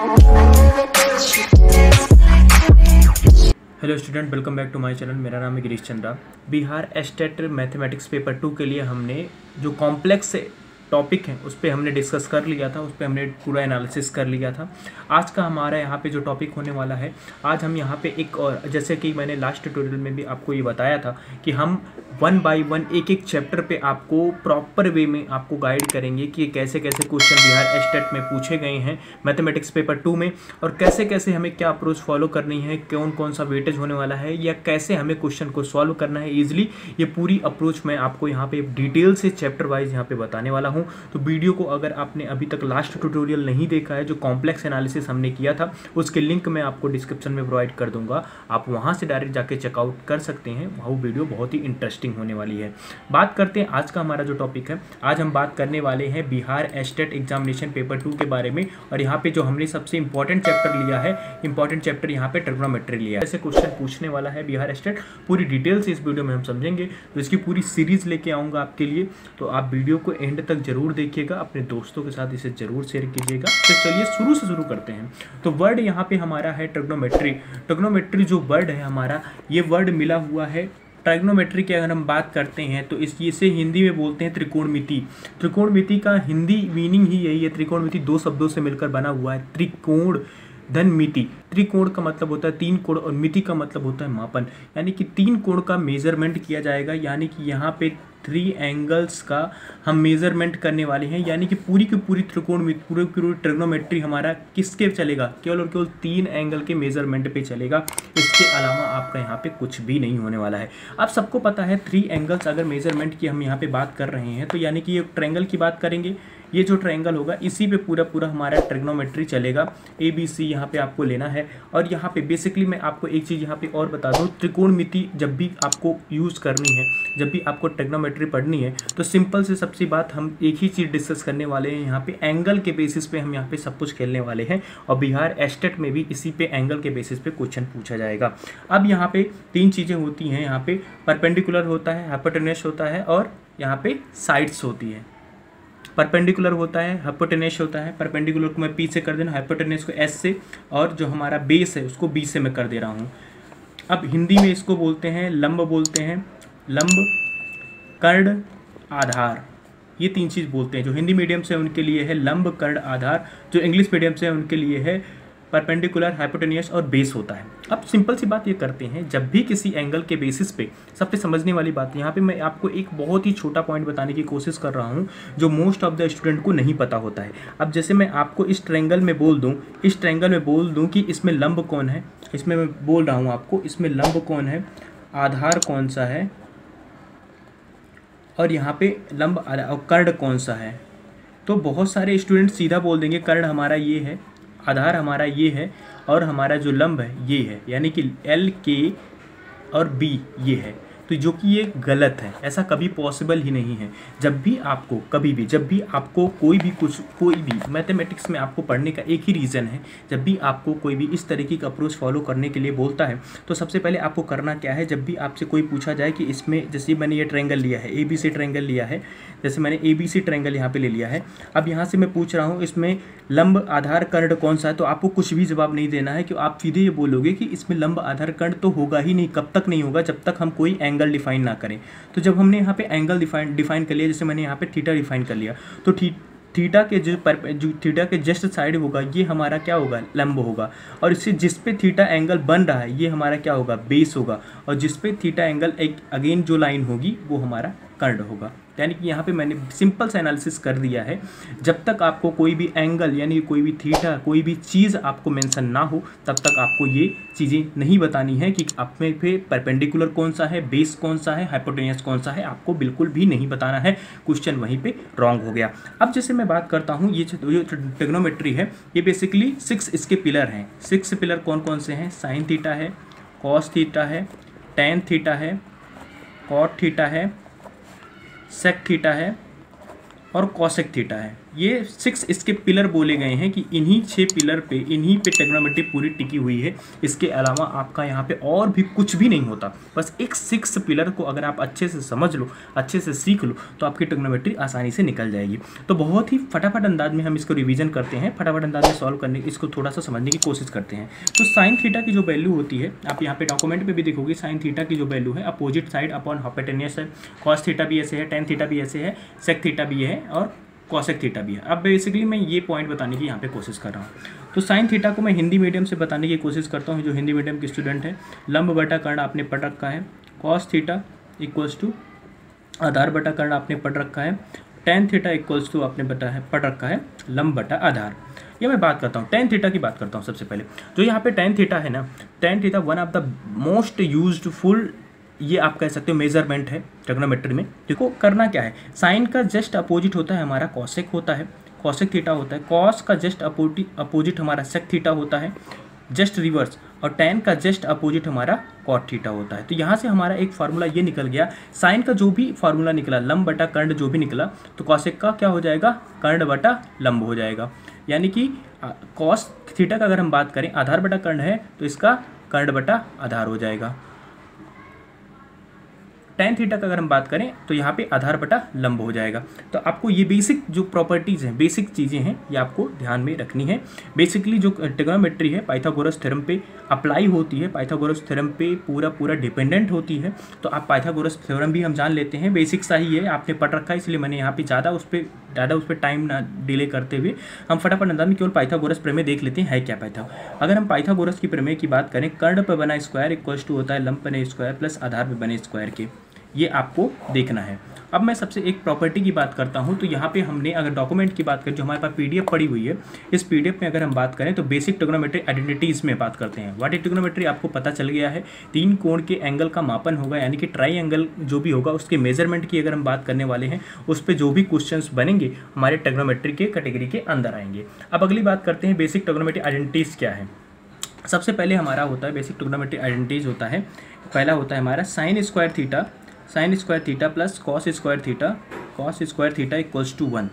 Hello student, welcome back to my channel. मेरा नाम है Girish Chandra. Bihar state mathematics paper 2 के लिए हमने जो कॉम्प्लेक्स टॉपिक है उस पर हमने डिस्कस कर लिया था, उस पर हमने पूरा एनालिसिस कर लिया था। आज का हमारा यहाँ पे जो टॉपिक होने वाला है, आज हम यहाँ पे एक और, जैसे कि मैंने लास्ट ट्यूटोरियल में भी आपको ये बताया था कि हम 1 बाय 1 एक एक चैप्टर पे आपको प्रॉपर वे में आपको गाइड करेंगे कि कैसे कैसे क्वेश्चन बिहार एस्टेट में पूछे गए हैं मैथमेटिक्स पेपर 2 में, और कैसे कैसे हमें क्या अप्रोच फॉलो करनी है, कौन कौन सा वेटेज होने वाला है, या कैसे हमें क्वेश्चन को सॉल्व करना है ईजिली। ये पूरी अप्रोच मैं आपको यहाँ पे डिटेल से चैप्टर वाइज यहाँ पे बताने वाला हूँ। तो वीडियो को अगर आपने अभी तक लास्ट ट्यूटोरियल नहीं देखा है, जो कॉम्प्लेक्स एनालिसिस हमने किया था, उसके लिंक मैं आपको डिस्क्रिप्शन में प्रोवाइड कर दूंगा। आप वहां से डायरेक्ट जाके चेकआउट कर सकते हैं। वो वीडियो बहुत ही इंटरेस्टिंग होने वाली है। बात करते हैं आज का हमारा जो टॉपिक है। आज हम बात करने वाले हैं बिहार एस्टेट एग्जामिनेशन पेपर 2 के बारे में। और यहाँ पे जो हमने सबसे इंपॉर्टेंट चैप्टर लिया है, इंपॉर्टेंट चैप्टर यहाँ पे ट्रिग्नोमेट्री लिया है। ऐसे क्वेश्चन पूछने वाला है बिहार एस्टेट, पूरी डिटेल से इस वीडियो में हम समझेंगे। तो इसकी पूरी सीरीज लेके आऊँगा आपके लिए, तो आप वीडियो को एंड तक जरूर देखिएगा, अपने दोस्तों के साथ इसे जरूर शेयर कीजिएगा। तो चलिए शुरू से शुरू करते हैं। तो वर्ड यहाँ पे हमारा है ट्रिग्नोमेट्री। ट्रिग्नोमेट्री जो वर्ड है हमारा, ये वर्ड मिला हुआ है ट्रिग्नोमेट्री की। अगर हम बात करते हैं तो इसे हिंदी में बोलते हैं त्रिकोणमिति। त्रिकोणमिति का हिंदी मीनिंग ही यही है। त्रिकोणमिति दो शब्दों से मिलकर बना हुआ है, त्रिकोण धन मिति। त्रिकोण का मतलब होता है 3 कोण और मिति का मतलब होता है मापन, यानी कि 3 कोण का मेजरमेंट किया जाएगा। यानी कि यहाँ पे 3 एंगल्स का हम मेजरमेंट करने वाले हैं। यानी कि पूरी की पूरी त्रिकोणमिति, पूरी ट्रिग्नोमेट्री हमारा किसके चलेगा? केवल और केवल 3 एंगल के मेजरमेंट पे चलेगा। इसके अलावा आपका यहाँ पे कुछ भी नहीं होने वाला है। अब सबको पता है 3 एंगल्स अगर मेजरमेंट की हम यहाँ पे बात कर रहे हैं, तो यानी कि ये ट्रायंगल की बात करेंगे। ये जो ट्रायंगल होगा इसी पे पूरा हमारा ट्रिग्नोमेट्री चलेगा। ABC यहाँ पे आपको लेना है। और यहाँ पे बेसिकली मैं आपको एक चीज़ यहाँ पे और बता दूँ, त्रिकोणमिति जब भी आपको यूज़ करनी है, जब भी आपको ट्रिग्नोमेट्री पढ़नी है, तो सिंपल से सबसे बात हम एक ही चीज़ डिस्कस करने वाले हैं। यहाँ पे एंगल के बेसिस पे हम यहाँ पे सब कुछ खेलने वाले हैं। और बिहार एस्टेट में भी इसी पे एंगल के बेसिस पे क्वेश्चन पूछा जाएगा। अब यहाँ पे 3 चीज़ें होती हैं। यहाँ पे परपेंडिकुलर होता है, हाइपोटेन्यूस होता है, और यहाँ पे साइड्स होती है। परपेंडिकुलर होता है, हाइपोटेन्यूस होता है। परपेंडिकुलर को मैं P से कर देना, हाइपोटेन्यूस को S से, और जो हमारा बेस है उसको B से मैं कर दे रहा हूँ। अब हिंदी में इसको बोलते हैं लंब, बोलते हैं लंब, कर्ण, आधार। ये 3 चीज़ बोलते हैं। जो हिंदी मीडियम से उनके लिए है लंब, कर्ण, आधार। जो इंग्लिश मीडियम से उनके लिए है परपेंडिकुलर, हाइपोटेन्यूस और बेस होता है। अब सिंपल सी बात ये करते हैं, जब भी किसी एंगल के बेसिस पे, सबसे समझने वाली बात यहाँ पे मैं आपको एक बहुत ही छोटा पॉइंट बताने की कोशिश कर रहा हूँ, जो मोस्ट ऑफ द स्टूडेंट को नहीं पता होता है। अब जैसे मैं आपको इस ट्रायंगल में बोल दूँ, इस ट्रायंगल में बोल दूँ कि इसमें लंब कौन है, इसमें मैं बोल रहा हूँ आपको इसमें लंब कौन है, आधार कौन सा है, और यहाँ पे लंब और कर्ण कौन सा है। तो बहुत सारे स्टूडेंट सीधा बोल देंगे कर्ण हमारा ये है, आधार हमारा ये है, और हमारा जो लंब है ये है, यानी कि L, K और B ये है। तो जो कि ये गलत है, ऐसा कभी पॉसिबल ही नहीं है। जब भी आपको कभी भी, जब भी आपको कोई भी मैथमेटिक्स में आपको पढ़ने का एक ही रीज़न है, जब भी आपको कोई भी इस तरीके का अप्रोच फॉलो करने के लिए बोलता है, तो सबसे पहले आपको करना क्या है, जब भी आपसे कोई पूछा जाए कि इसमें, जैसे मैंने ये ट्रायंगल लिया है, ABC ट्रायंगल लिया है, जैसे मैंने ABC ट्रायंगल यहाँ पे ले लिया है। अब यहाँ से मैं पूछ रहा हूँ इसमें लंब, आधार, कर्ण कौन सा है, तो आपको कुछ भी जवाब नहीं देना है, कि आप सीधे ये बोलोगे कि इसमें लंब, आधार, कर्ण तो होगा ही नहीं। कब तक नहीं होगा? जब तक हम कोई एंगल डिफाइन ना करें। तो जब हमने यहाँ पे एंगल डिफाइन कर लिया, जैसे मैंने यहाँ पे थीटा डिफाइन कर लिया, तो थीटा के जो थीटा के जस्ट साइड होगा ये हमारा क्या होगा? लंब होगा। और इससे जिस पे थीटा एंगल बन रहा है ये हमारा क्या होगा? बेस होगा। और जिस पे थीटा एंगल एक अगेन जो लाइन होगी वो हमारा कर्ण होगा। यानी कि यहाँ पे मैंने सिंपल सा एनालिसिस कर दिया है। जब तक आपको कोई भी एंगल, यानी कोई भी थीटा, कोई भी चीज़ आपको मेंशन ना हो, तब तक आपको ये चीज़ें नहीं बतानी है कि आप में पे परपेंडिकुलर कौन सा है, बेस कौन सा है, हाइपोटेन्यूस कौन सा है, आपको बिल्कुल भी नहीं बताना है। क्वेश्चन वहीं पे रॉन्ग हो गया। अब जैसे मैं बात करता हूँ, ये जो ट्रिग्नोमेट्री है ये बेसिकली 6 इसके पिलर हैं। 6 पिलर कौन कौन से हैं? साइन थीटा है, कॉस थीटा है, टेन थीटा है, कॉट थीटा है, सेक थीटा है, और कॉसेक थीटा है। ये 6 इसके पिलर बोले गए हैं कि इन्हीं 6 पिलर पे, इन्हीं पे ट्रिग्नोमेट्री पूरी टिकी हुई है। इसके अलावा आपका यहाँ पे और भी कुछ भी नहीं होता। बस एक 6 पिलर को अगर आप अच्छे से समझ लो, अच्छे से सीख लो, तो आपकी ट्रिग्नोमेट्री आसानी से निकल जाएगी। तो बहुत ही फटाफट अंदाज में हम इसको रिवीजन करते हैं, फटाफट अंदाज में सॉल्व करने, इसको थोड़ा सा समझने की कोशिश करते हैं। तो साइन थीटा की जो वैल्यू होती है, आप यहाँ पे डॉक्यूमेंट पे भी देखोगे, साइन थीटा की जो वैल्यू है अपोजिट साइड अपॉन हाइपोटेन्यूस है। कॉस थीटा भी ऐसे है, टेन थीटा भी ऐसे है, सेक थीटा भी है और कॉसेक थीटा भी है। अब बेसिकली मैं ये पॉइंट बताने की यहाँ पे कोशिश कर रहा हूँ। तो साइन थीटा को मैं हिंदी मीडियम से बताने की कोशिश करता हूँ। जो हिंदी मीडियम के स्टूडेंट है, लंब बटा कर्ण आपने पढ़ रखा है, कॉस थीटा इक्वल्स टू आधार बटा कर्ण आपने पढ़ रखा है, टेन थीटा इक्वल्स टू आपने पढ़ रखा है लंब बटा आधार। ये मैं बात करता हूँ टेन थीटा की बात करता हूँ। सबसे पहले जो यहाँ पे टेन थीटा है ना, ten theta one of the most useful, ये आप कह सकते हो मेजरमेंट है ट्रिग्नोमेट्री में। देखो करना क्या है, साइन का जस्ट अपोजिट होता है हमारा कॉसेक होता है, कॉसेक थीटा होता है, कॉस का जस्ट अपोजिट हमारा सेक थीटा होता है, जस्ट रिवर्स, और टेन का जस्ट अपोजिट हमारा कॉट थीटा होता है। तो यहाँ से हमारा एक फार्मूला ये निकल गया, साइन का जो भी फार्मूला निकला, लंब बटा कर्ण जो भी निकला, तो कॉसेक का क्या हो जाएगा, कर्ण बटा लंब हो जाएगा। यानी कि कॉस थीटा का अगर हम बात करें, आधार बटा कर्ण है तो इसका कर्ण बटा आधार हो जाएगा। टेन थीटा का अगर हम बात करें तो यहाँ पे आधार बटा लंब हो जाएगा। तो आपको ये बेसिक जो प्रॉपर्टीज़ हैं, बेसिक चीज़ें हैं, ये आपको ध्यान में रखनी है। बेसिकली जो ट्रिग्नोमेट्री है पाइथागोरस थ्योरम पे अप्लाई होती है, पाइथागोरस थ्योरम पे पूरा डिपेंडेंट होती है। तो आप पाइथागोरस थ्योरम भी हम जान लेते हैं, बेसिक सा ही है, आपने पढ़ रखा है, इसलिए मैंने यहाँ पे ज़्यादा उस पर टाइम ना डिले करते हुए हम फटाफट अंदाज में केवल पाइथागोरस प्रमेय देख लेते हैं है क्या अगर हम पाइथागोरस की प्रमेय की बात करें, कर्ण पर बना स्क्वायर इक्वल्स टू होता है लंब बने स्क्वायर प्लस आधार पर बने स्क्वायर के, ये आपको देखना है। अब मैं सबसे एक प्रॉपर्टी की बात करता हूं। तो यहाँ पे हमने अगर डॉक्यूमेंट की बात करें, जो हमारे पास पीडीएफ पड़ी हुई है, इस पीडीएफ में अगर हम बात करें तो बेसिक ट्रिग्नोमेट्री आइडेंटिटीज़ में बात करते हैं। व्हाट इज ट्रिग्नोमेट्री आपको पता चल गया है, तीन कोण के एंगल का मापन होगा, यानी कि ट्राइंगल जो भी होगा उसके मेजरमेंट की अगर हम बात करने वाले हैं, उस पर जो भी क्वेश्चन बनेंगे हमारे ट्रिग्नोमेट्री के कैटेगरी के अंदर आएंगे। अब अगली बात करते हैं बेसिक ट्रिग्नोमेट्री आइडेंटिटीज़ क्या है। सबसे पहले हमारा होता है बेसिक ट्रिग्नोमेट्री आइडेंटिटीज़ होता है, पहला होता है हमारा sine square theta plus cos square theta equals to 1।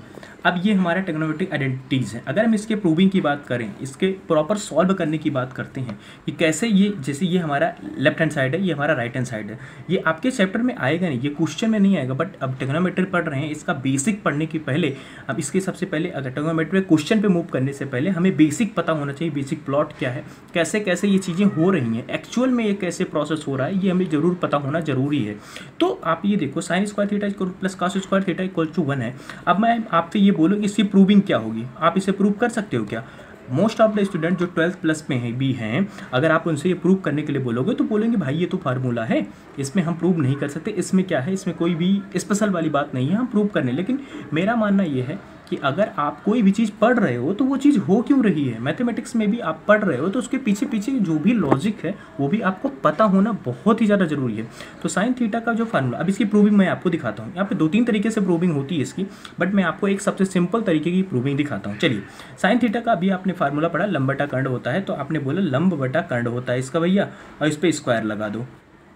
अब ये हमारा ट्रिग्नोमेट्रिक आइडेंटिटीज़ है। अगर हम इसके प्रूविंग की बात करें, इसके प्रॉपर सॉल्व करने की बात करते हैं कि कैसे ये, जैसे ये हमारा लेफ्ट हैंड साइड है, ये हमारा राइट हैंड साइड है, ये आपके चैप्टर में आएगा नहीं, ये क्वेश्चन में नहीं आएगा, बट अब ट्रिग्नोमेट्री पढ़ रहे हैं, इसका बेसिक पढ़ने की पहले, अब इसके सबसे पहले अगर ट्रिग्नोमेट्री क्वेश्चन पे मूव करने से पहले हमें बेसिक पता होना चाहिए, बेसिक प्लॉट क्या है, कैसे कैसे ये चीज़ें हो रही हैं, एक्चुअल में ये कैसे प्रोसेस हो रहा है, ये हमें जरूर पता होना जरूरी है। तो आप ये देखो, sine square theta equal plus cos square theta equal to 1 है। अब मैं आपसे ये बोलूँ इसकी प्रूविंग क्या होगी, आप इसे प्रूव कर सकते हो क्या? मोस्ट ऑफ द स्टूडेंट जो 12th प्लस में है भी हैं, अगर आप उनसे ये प्रूव करने के लिए बोलोगे तो बोलेंगे भाई ये तो फार्मूला है, इसमें हम प्रूव नहीं कर सकते, इसमें क्या है, इसमें कोई भी स्पेशल वाली बात नहीं है हम प्रूव करने। लेकिन मेरा मानना ये है कि अगर आप कोई भी चीज़ पढ़ रहे हो तो वो चीज़ हो क्यों रही है, मैथमेटिक्स में भी आप पढ़ रहे हो तो उसके पीछे पीछे जो भी लॉजिक है वो भी आपको पता होना बहुत ही ज़्यादा जरूरी है। तो साइन थीटा का जो फार्मूला, अब इसकी प्रूविंग मैं आपको दिखाता हूँ। यहाँ पे 2-3 तरीके से प्रूविंग होती है इसकी, बट मैं आपको एक सबसे सिंपल तरीके की प्रूविंग दिखाता हूँ। चलिए, साइन थीटा का अभी आपने फार्मूला पढ़ा, लंब बटा कर्ण होता है, तो आपने बोला लंब बटा कर्ण होता है इसका भैया, और इस पर स्क्वायर लगा दो,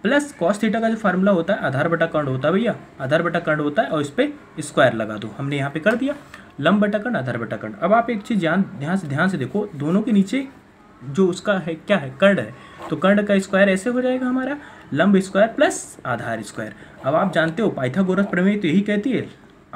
प्लस कॉस थीटा का जो फार्मूला होता है आधार बटा कर्ण होता है भैया, आधार बटा कर्ण होता है, और इस पर स्क्वायर लगा दो। हमने यहाँ पे कर दिया लंब बटा कर्ण आधार बटा कर्ण। अब आप एक चीज़ ध्यान से देखो, दोनों के नीचे जो उसका है क्या है, कर्ण है, तो कर्ण का स्क्वायर ऐसे हो जाएगा हमारा लंब स्क्वायर प्लस आधार स्क्वायर। अब आप जानते हो पाइथागोरस प्रमेय तो यही कहती है,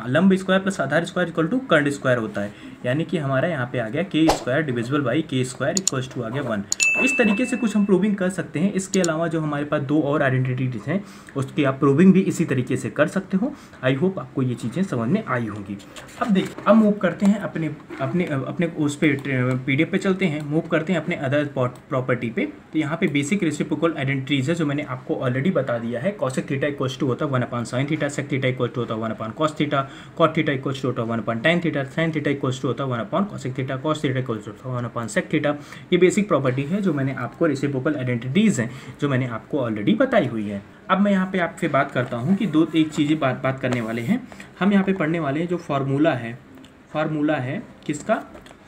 लंब स्क्वायर प्लस आधार स्क्वायर इक्वल टू कर्ण स्क्वायर होता है, यानी कि हमारा यहाँ पे आ गया के स्क्वायर डिविजिबल बाई के स्क्वायर इक्वल्स टू आ गया 1। इस तरीके से कुछ हम प्रूविंग कर सकते हैं। इसके अलावा जो हमारे पास 2 और आइडेंटिटीज हैं उसकी आप प्रूविंग भी इसी तरीके से कर सकते हो। आई होप आपको ये चीज़ें समझ में आई होंगी। अब देखिए, अब मूव करते हैं अपने अपने अपने उस पे PDF पे चलते हैं, मूव करते हैं अपने अदर प्रॉपर्टी पे। तो यहाँ पे बेसिक रेसिप्रोकल आइडेंटिटीज है जो मैंने आपको ऑलरेडी बता दिया है। कॉसेक थीटा इक्वल्स टू होता है 1 sine theta, sec theta equals to होता है 1 cos theta, cot theta equals to होता है 1 tan theta, sine theta equals to होता है 1 cosec theta, cos theta equals to होता है 1 सेक थीटा। ये बेसिक प्रॉपर्टी है जो मैंने आपको रेसिप्रोकल आइडेंटिटीज हैं जो मैंने आपको ऑलरेडी बताई हुई है। अब मैं यहाँ पे आपसे बात करता हूँ कि एक चीज़ें बात करने वाले हैं हम यहाँ पे पढ़ने वाले हैं। जो फार्मूला है किसका,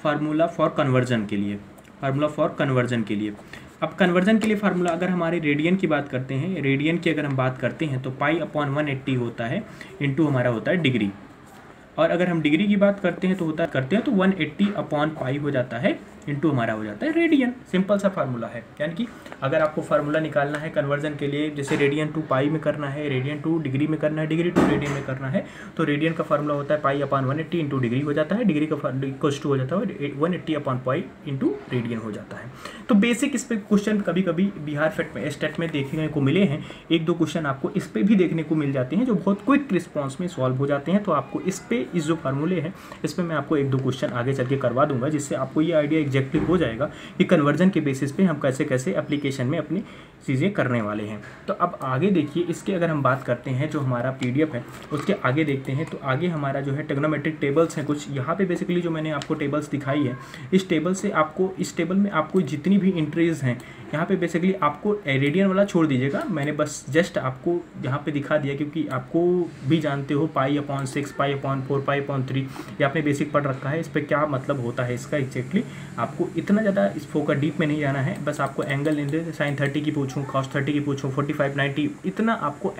फार्मूला फॉर कन्वर्जन के लिए, फार्मूला फॉर कन्वर्जन के लिए। अब कन्वर्जन के लिए फार्मूला अगर हमारे रेडियन की बात करते हैं, रेडियन की अगर हम बात करते हैं तो पाई अपॉन 180 होता है, इंटू हमारा होता है डिग्री। और अगर हम डिग्री की बात करते हैं तो 180/पाई हो जाता है, इंटू हमारा हो जाता है रेडियन। सिंपल सा फार्मूला है। यानी कि अगर आपको फार्मूला निकालना है कन्वर्जन के लिए, जैसे रेडियन टू पाई में करना है, रेडियन टू डिग्री में करना है, डिग्री टू रेडियन में करना है, तो रेडियन का फार्मूला होता है पाई/180 इंटू डिग्री हो जाता है, डिग्री का इक्वल्स टू हो जाता है 180/पाई इंटू रेडियन हो जाता है। तो बेसिक इस पर क्वेश्चन कभी कभी बिहार स्टेट में देखने को मिले हैं, 1-2 क्वेश्चन आपको इस पर भी देखने को मिल जाते हैं जो बहुत क्विक रिस्पॉन्स में सॉल्व हो जाते हैं। तो आपको इस जो फार्मूले हैं इस पर मैं आपको 1-2 क्वेश्चन आगे चल के करवा दूंगा, जिससे आपको ये आइडिया एग्जैक्टली हो जाएगा कि कन्वर्जन के बेसिस पे हम कैसे कैसे एप्लीकेशन में अपनी चीज़ें करने वाले हैं। तो अब आगे देखिए, इसके अगर हम बात करते हैं जो हमारा पीडीएफ है उसके आगे देखते हैं, तो आगे हमारा जो है ट्रिग्नोमेट्रिक टेबल्स हैं कुछ। यहाँ पे बेसिकली जो मैंने आपको टेबल्स दिखाई है, इस टेबल में आपको जितनी भी एंट्रीज हैं, यहाँ पे बेसिकली आपको रेडियन वाला छोड़ दीजिएगा, मैंने बस जस्ट आपको यहाँ पे दिखा दिया, क्योंकि आपको भी जानते हो पाई/6, पाई/4, पाई/3 ये आपने बेसिक पढ़ रखा है। इस पर क्या मतलब होता है इसका एग्जैक्टली, आपको इतना ज़्यादा इस फोकस डीप में नहीं जाना है। बस आपको एंगल sin 30 की पूछूँ, cos 30 की पूछूँ, 45-90, इतना आपको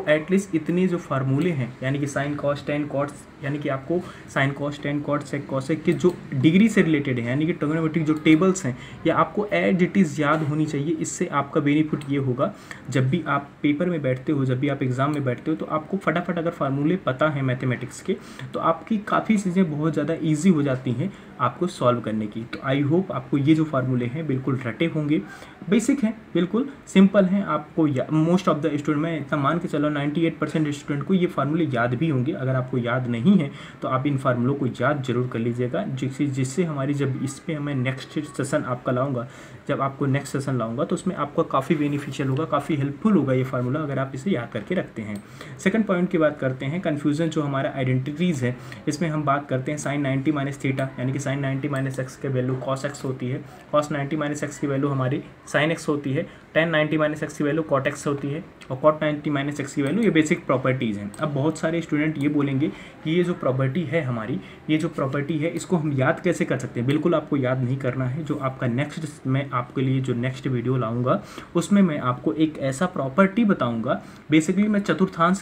एटलीस्ट इतने जो फार्मूले हैं, यानी कि sin cos tan cos, यानी कि आपको sin cos tan cos sec cosec के जो डिग्री से रिलेटेड है, यानी कि ट्रिग्नोमेट्रिक जो टेबल्स हैं, ये आपको एज इट इज़ याद होनी चाहिए। इससे आपका बेनिफिट ये होगा, जब भी आप पेपर में बैठते हो, जब भी आप एग्जाम में बैठते हो, तो आपको फटाफट अगर फार्मूले पता है मैथमेटिक्स के, तो आपकी काफ़ी चीज़ें बहुत ज़्यादा ईजी हो जाती हैं आपको सॉल्व करने की। तो आई होप आपको ये जो फार्मूले हैं बिल्कुल रटे होंगे, बेसिक हैं, बिल्कुल सिंपल हैं। आपको मोस्ट ऑफ द स्टूडेंट, मैं इतना मान के चलो 98% स्टूडेंट को ये फार्मूले याद भी होंगे। अगर आपको याद नहीं है तो आप इन फार्मूलों को याद जरूर कर लीजिएगा, जिससे हमारी जब इस पर मैं नेक्स्ट सेशन आपका लाऊंगा, जब आपको नेक्स्ट सेशन लाऊंगा तो उसमें आपको काफ़ी बेनिफिशियल होगा, काफ़ी हेल्पफुल होगा ये फार्मूला, अगर आप इसे याद करके रखते हैं। सेकंड पॉइंट की बात करते हैं, कन्फ्यूजन जो हमारा आइडेंटिटीज़ है, इसमें हम बात करते हैं sin 90 - थीटा, यानी कि sin 90 - x के वैल्यू cos x होती है, cos 90 - x की वैल्यू हमारी sin x होती है, tan 90 - x की वैल्यू cot x होती है, और cot 90 - x की वैल्यू, ये बेसिक प्रॉपर्टीज़ हैं। अब बहुत सारे स्टूडेंट ये बोलेंगे कि ये जो प्रॉपर्टी है हमारी, ये जो प्रॉपर्टी है इसको हम याद कैसे कर सकते हैं। बिल्कुल आपको याद नहीं करना है। जो आपका नेक्स्ट, मैं आपके लिए जो नेक्स्ट वीडियो लाऊंगा उसमें मैं आपको एक ऐसा प्रॉपर्टी बताऊंगा, बेसिकली मैं चतुर्थांश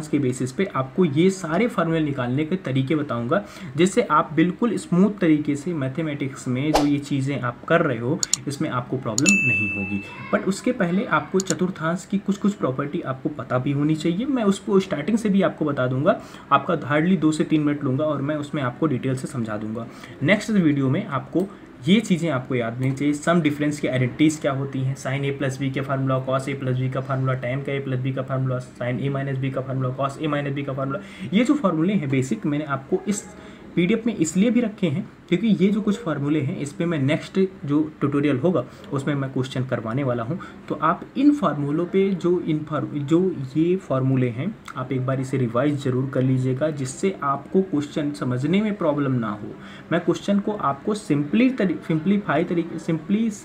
के बेसिस पे आपको ये सारे फार्मूले निकालने के तरीके बताऊंगा, जिससे आप बिल्कुल स्मूथ तरीके से मैथमेटिक्स में जो ये चीज़ें आप कर रहे हो इसमें आपको प्रॉब्लम नहीं होगी। बट उसके पहले आपको चतुर्थांश की कुछ प्रॉपर्टी आपको पता भी होनी चाहिए। मैं उसको स्टार्टिंग से भी आपको बता दूंगा, आपका हार्डली 2 से 3 मिनट लूँगा और मैं उसमें आपको डिटेल से समझा दूंगा। नेक्स्ट वीडियो में आपको ये चीज़ें आपको याद नहीं चाहिए। सम डिफरेंस की आइडेंटिटीज़ क्या होती हैं, sin a + b का फार्मूला, cos a + b का फार्मूला, tan का a + b का फार्मूला, sin a - b का फार्मूला, cos a - b का फार्मूला, ये जो फार्मूले हैं बेसिक मैंने आपको इस पीडीएफ में इसलिए भी रखे हैं क्योंकि ये जो कुछ फार्मूले हैं इस पे मैं नेक्स्ट जो ट्यूटोरियल होगा उसमें मैं क्वेश्चन करवाने वाला हूँ। तो आप इन फार्मूलों पे जो ये फार्मूले हैं आप एक बार इसे रिवाइज ज़रूर कर लीजिएगा, जिससे आपको क्वेश्चन समझने में प्रॉब्लम ना हो। मैं क्वेश्चन को आपको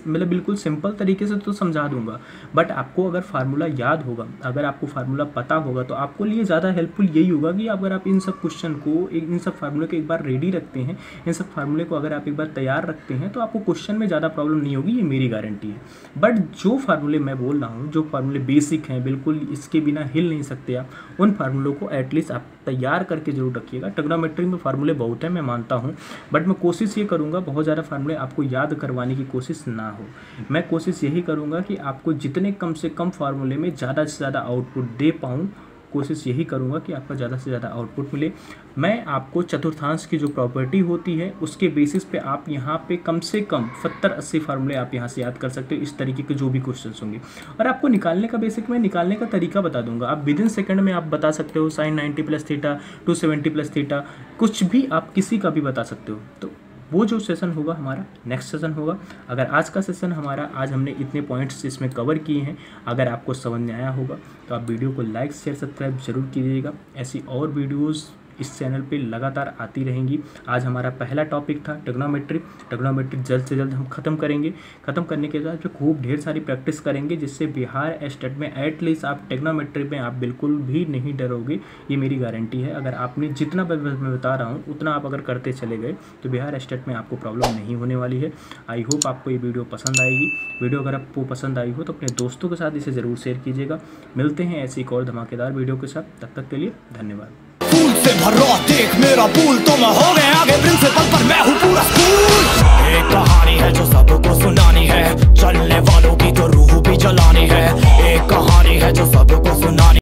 मतलब बिल्कुल सिंपल तरीके से तो समझा दूंगा, बट आपको अगर फार्मूला याद होगा, अगर आपको फार्मूला पता होगा, तो आपको लिए ज़्यादा हेल्पफुल यही होगा कि अगर आप इन सब क्वेश्चन को, इन सब फार्मूले को एक बार रेडी रखते हैं, इन सब फार्मूले को अगर आप एक बार तैयार रखते हैं, तो आपको क्वेश्चन में ज़्यादा प्रॉब्लम नहीं होगी, ये मेरी गारंटी है। बट जो फार्मूले मैं बोल रहा हूँ, जो फार्मूले बेसिक हैं, बिल्कुल इसके बिना हिल नहीं सकते आप, उन फार्मूलों को एटलीस्ट आप तैयार करके जरूर रखिएगा। ट्रिग्नोमेट्री में फार्मूले बहुत हैं, मैं मानता हूँ, बट मैं कोशिश ये करूँगा बहुत ज़्यादा फार्मूले आपको याद करवाने की कोशिश ना हो। मैं कोशिश यही करूँगा कि आपको जितने कम से कम फार्मूले में ज़्यादा से ज़्यादा आउटपुट दे पाऊँ, कोशिश यही करूँगा कि आपका ज़्यादा से ज़्यादा आउटपुट मिले। मैं आपको चतुर्थांश की जो प्रॉपर्टी होती है उसके बेसिस पे आप यहाँ पे कम से कम 70-80 फार्मूले आप यहाँ से याद कर सकते हो, इस तरीके के जो भी क्वेश्चंस होंगे। और आपको निकालने का बेसिक में निकालने का तरीका बता दूंगा, आप विदिन सेकंड में आप बता सकते हो। sin 90 + थीटा, 270 + थीटा, कुछ भी आप किसी का भी बता सकते हो। तो वो जो सेशन होगा हमारा नेक्स्ट सेशन होगा। अगर आज का सेशन हमारा, आज हमने इतने पॉइंट्स इसमें कवर किए हैं, अगर आपको समझ में आया होगा तो आप वीडियो को लाइक शेयर सब्सक्राइब जरूर कीजिएगा। ऐसी और वीडियोस इस चैनल पे लगातार आती रहेंगी। आज हमारा पहला टॉपिक था ट्रिग्नोमेट्री। ट्रिग्नोमेट्री जल्द से जल्द हम ख़त्म करेंगे। ख़त्म करने के बाद खूब ढेर सारी प्रैक्टिस करेंगे, जिससे बिहार एस्टेट में एटलीस्ट आप ट्रिग्नोमेट्री में आप बिल्कुल भी नहीं डरोगे, ये मेरी गारंटी है। अगर आपने जितना मैं बता रहा हूँ उतना आप अगर करते चले गए तो बिहार एस्टेट में आपको प्रॉब्लम नहीं होने वाली है। आई होप आपको ये वीडियो पसंद आएगी। वीडियो अगर आपको पसंद आई हो तो अपने दोस्तों के साथ इसे ज़रूर शेयर कीजिएगा। मिलते हैं ऐसी एक और धमाकेदार वीडियो के साथ, तब तक के लिए धन्यवाद। फूल से भरा देख मेरा पूल, तो मैं हो गया आगे प्रिंसिपल पर मैं हूँ पूरा स्कूल। एक कहानी है जो सबको सुनानी है, चलने वालों की तो रूह भी जलानी है। एक कहानी है जो सबको सुनानी